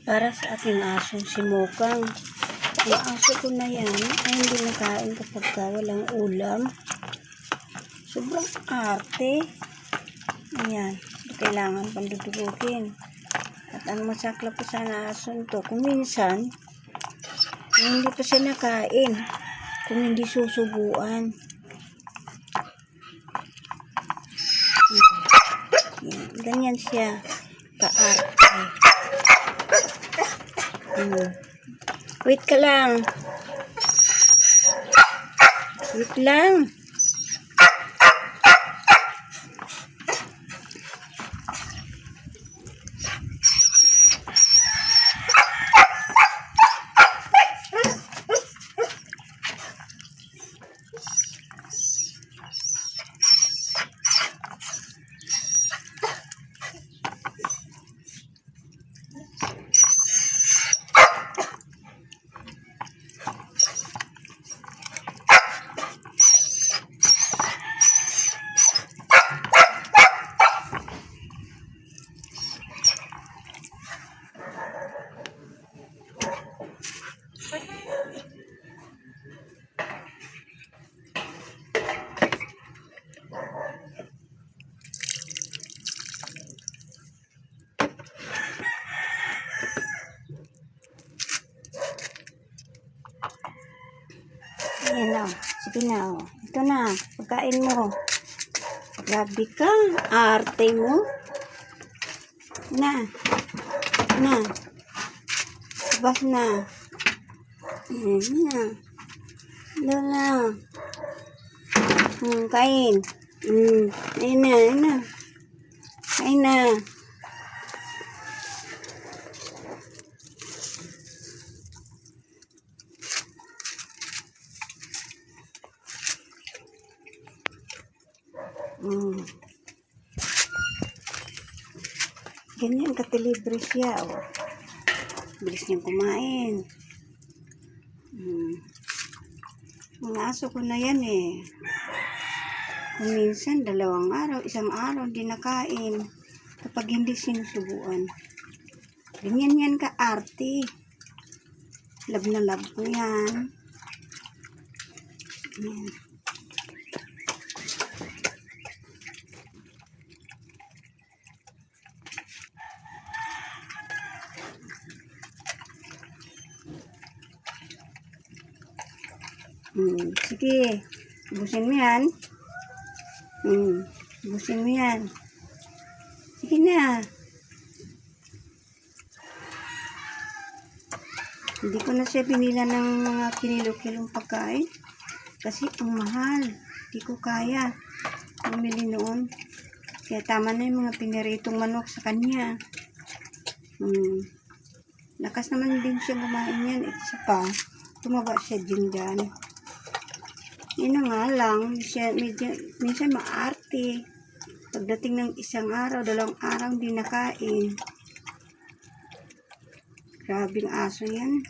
Para sa aking asong si Mokang. Ang aso ko na yan ay hindi nakain kapag walang ulam. Sobrang arte. Ayan. Kailangan pandudugugin. At ang masakla po sa aso to, kung minsan, hindi pa siya nakain. Kung hindi susubuan. Ganyan siya. Kaarte. Wait ka lang. Wait lang. Ayan o. Sige na o. Ito na. Pagkain mo. Grabe ka. Arte mo. Na. Na. Bas na. Na. Doon na. Kain. Ayun na. Ayun na. Kain na. Ganyan katilibre siya. Oh. Bilis niyang kumain. Mga aso ko na yan eh. Kung minsan, 2 araw, 1 araw, di nakain. Kapag hindi sinusubuan. Ganyan yan ka-arte. Love na love ko yan. Ayan. Sige, ubusin mo yan. Ubusin mo yan. Sige na. Hindi ko na siya binila ng mga kinilo-kilong pagkain. Kasi ang mahal. Hindi ko kaya. Bumili noon. Kaya tama na yung mga piniritong manok sa kanya. Lakas naman din siya kumain yan. Isa pa, tumaba siya din dyan. Yun na nga lang, minsan maarte. Pagdating ng 1 araw, 2 araw, hindi nakain. Grabing aso yan.